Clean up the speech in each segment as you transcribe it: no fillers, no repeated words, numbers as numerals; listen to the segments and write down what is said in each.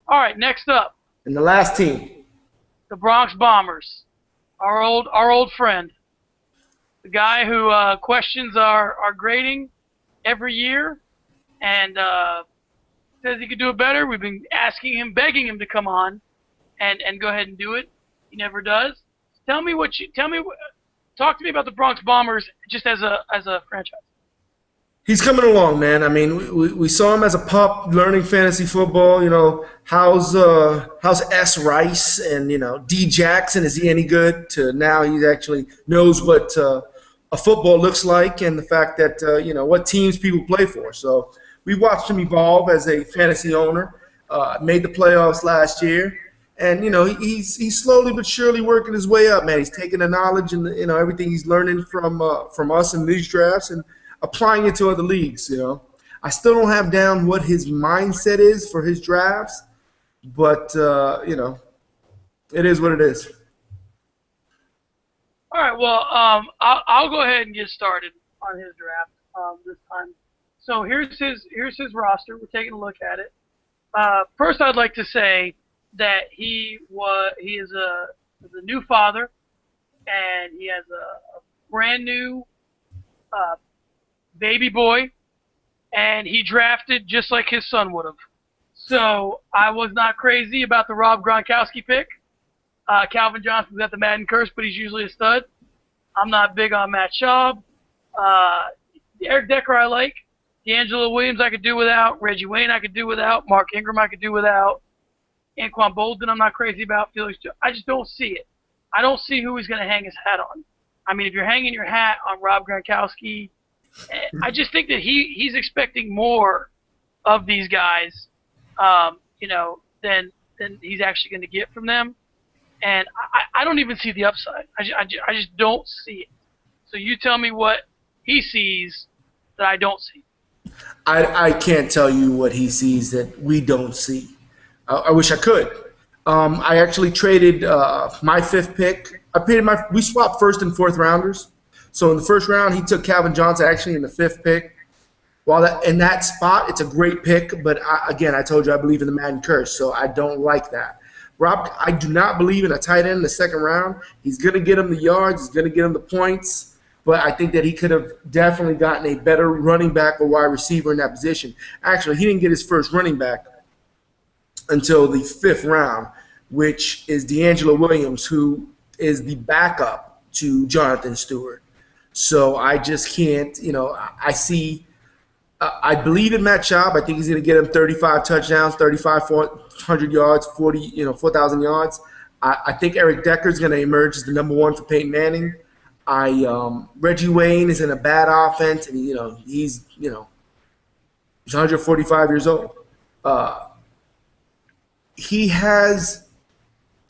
All right, next up, And the last team. the Bronx Bombers, our old friend, the guy who questions our grading every year and says he could do it better. We've been asking him, begging him to come on and go ahead and do it. He never does. Talk to me about the Bronx Bombers just as a franchise. He's coming along, man. I mean, we saw him as a pup learning fantasy football. You know, how's S. Rice and, D. Jackson, is he any good? To now he actually knows what a football looks like and the fact that, what teams people play for. So we watched him evolve as a fantasy owner, made the playoffs last year. And, he's slowly but surely working his way up, man. He's taking the knowledge and, everything he's learning from us in these drafts and applying it to other leagues, I still don't have down what his mindset is for his drafts, but, it is what it is. All right, well, I'll go ahead and get started on his draft this time. So here's his roster. We're taking a look at it. First, I'd like to say that he is a new father, and he has a brand new baby boy, and he drafted just like his son would have. So I was not crazy about the Rob Gronkowski pick. Calvin Johnson's got the Madden curse, but he's usually a stud. I'm not big on Matt Schaub. Eric Decker I like. D'Angelo Williams I could do without. Reggie Wayne I could do without. Mark Ingram I could do without. Anquan Bolden I'm not crazy about. Felix, I just don't see it. I don't see who he's going to hang his hat on. I mean, if you're hanging your hat on Rob Gronkowski, I just think that he's expecting more of these guys, than he's actually going to get from them. And I don't even see the upside. I just don't see it. So you tell me what he sees that I don't see. I can't tell you what he sees that we don't see. I wish I could. I actually traded my 5th pick. We swapped 1st and 4th rounders. So in the 1st round, he took Calvin Johnson actually in the 5th pick. While in that spot, it's a great pick, but I told you I believe in the Madden curse, so I don't like that. Rob, I do not believe in a tight end in the 2nd round. He's going to get him the yards. He's going to get him the points. But I think that he could have definitely gotten a better running back or wide receiver in that position. Actually, he didn't get his first running back until the 5th round, which is D'Angelo Williams, who is the backup to Jonathan Stewart. So I just can't, I believe in Matt Schaub. I think he's going to get him 35 touchdowns, 3,500 yards, 4,000 yards. I think Eric Decker is going to emerge as the number 1 for Peyton Manning. Reggie Wayne is in a bad offense, and he's 145 years old. He has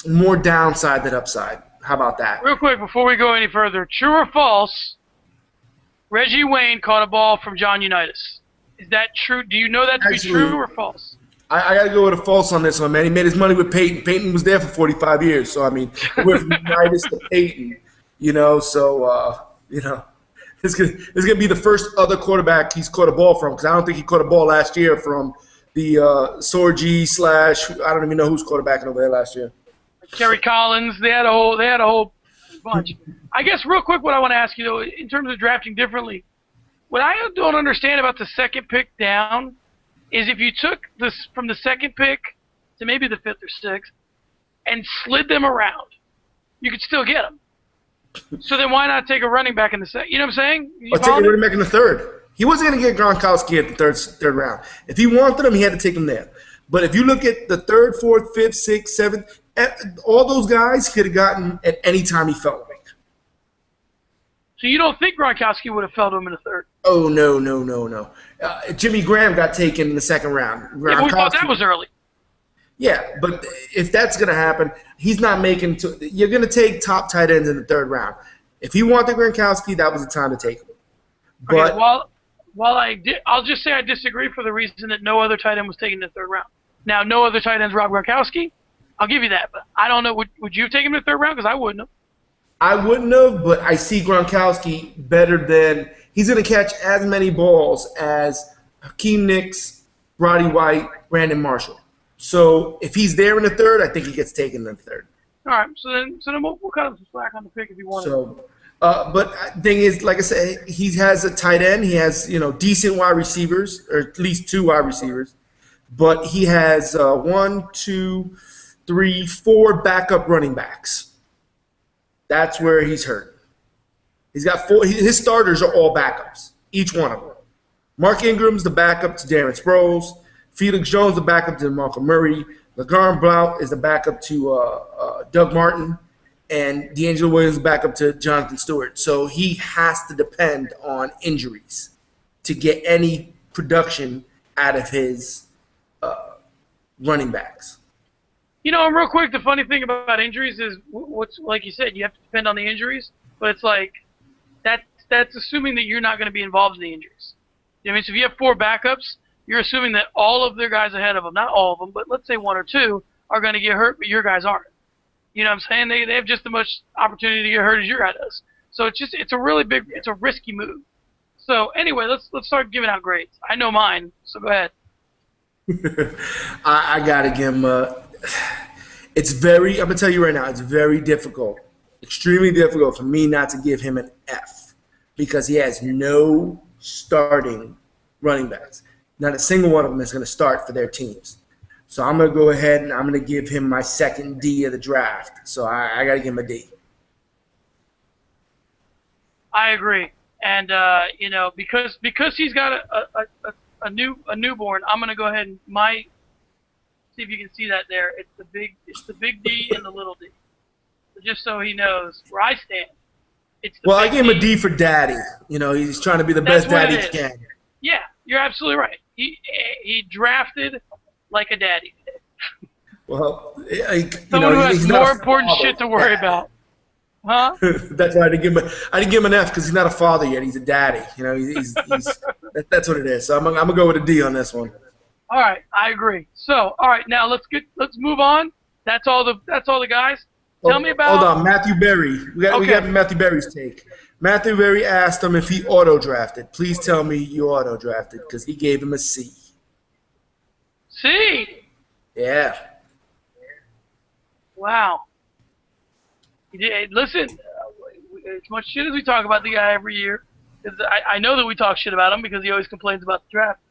more downside than upside. How about that? Real quick, before we go any further, true or false, Reggie Wayne caught a ball from John Unitas. Is that true? Do you know that to be true or false? I got to go with a false on this one, man. He made his money with Peyton. Peyton was there for 45 years. So, I mean, he went from Unitas to Peyton, it's going to be the first other quarterback he's caught a ball from, because I don't think he caught a ball last year from the Sorgi / I don't even know who's quarterbacking over there last year. Kerry Collins, they had a whole bunch. I guess real quick, what I want to ask you though, in terms of drafting differently, what I don't understand about the 2nd pick down is if you took this from the 2nd pick to maybe the 5th or 6th and slid them around, you could still get them. So then why not take a running back in the 2nd? You know what I'm saying? Or take a running back in the 3rd. He wasn't going to get Gronkowski at the third round. If he wanted him, he had to take him there. But if you look at the 3rd, 4th, 5th, 6th, 7th, all those guys could have gotten at any time he felt like. So you don't think Gronkowski would have fell to him in the 3rd? Oh, no. Jimmy Graham got taken in the 2nd round. Yeah, we thought that was early. Yeah, but if that's going to happen, he's not making – you're going to take top tight ends in the 3rd round. If he wanted Gronkowski, that was the time to take him. But, okay, I'll just say I disagree for the reason that no other tight end was taken in the 3rd round. Now, no other tight end's Rob Gronkowski. I'll give you that, but I don't know. Would you have taken him in the 3rd round? Because I wouldn't have. I wouldn't have, but I see Gronkowski better than – he's going to catch as many balls as Hakeem Nicks, Roddy White, Brandon Marshall. So if he's there in the third, I think he gets taken in the third. All right, so then we'll cut him some slack on the pick if you wanted. So, but thing is, like I said, he has a tight end. He has decent wide receivers, or at least two wide receivers. But he has one, two, three, four backup running backs. That's where he's hurt. He's got four. His starters are all backups, each one of them. Mark Ingram's the backup to Darren Sproles. Felix Jones the backup to Malcolm Murray. LeGarrette Blount is the backup to Doug Martin. And D'Angelo Williams the backup to Jonathan Stewart. So he has to depend on injuries to get any production out of his running backs. And real quick, the funny thing about injuries is, what's like you said, you have to depend on the injuries, but it's like that's assuming that you're not going to be involved in the injuries. I mean, so if you have four backups, you're assuming that all of their guys ahead of them, not all of them, but let's say one or two, are going to get hurt, but your guys aren't. You know what I'm saying? They have just as much opportunity to get hurt as your guy does. So it's a risky move. So anyway, let's start giving out grades. I know mine, so go ahead. I gotta give him. It's very. I'm gonna tell you right now. It's very difficult, extremely difficult for me not to give him an F because he has no starting running backs. Not a single one of them is going to start for their teams. So I'm going to go ahead and I'm going to give him my second D of the draft. So I got to give him a D. I agree, and because he's got a newborn, I'm going to go ahead and see if you can see that there. It's the big D and the little D. So just so he knows where I stand. Well, I gave him a D for daddy. He's trying to be the best daddy he can. Yeah, you're absolutely right. He drafted like a daddy. Well, someone who has more important shit to worry about. Huh? That's why I didn't give him an F because he's not a father yet. He's a daddy. That's what it is. So I'm gonna go with a D on this one. All right, I agree. So, all right, now let's move on. That's all the guys. Tell me about. Hold on, Matthew Berry. We got Matthew Berry's take. Matthew Berry asked him if he auto-drafted. Please tell me you auto-drafted because he gave him a C. C? Yeah. Wow. Listen, as much shit as we talk about the guy every year, because I know that we talk shit about him because he always complains about the draft.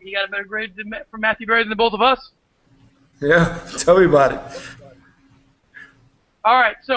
He got a better grade from Matthew Berry than both of us. Yeah, tell me about it. All right, so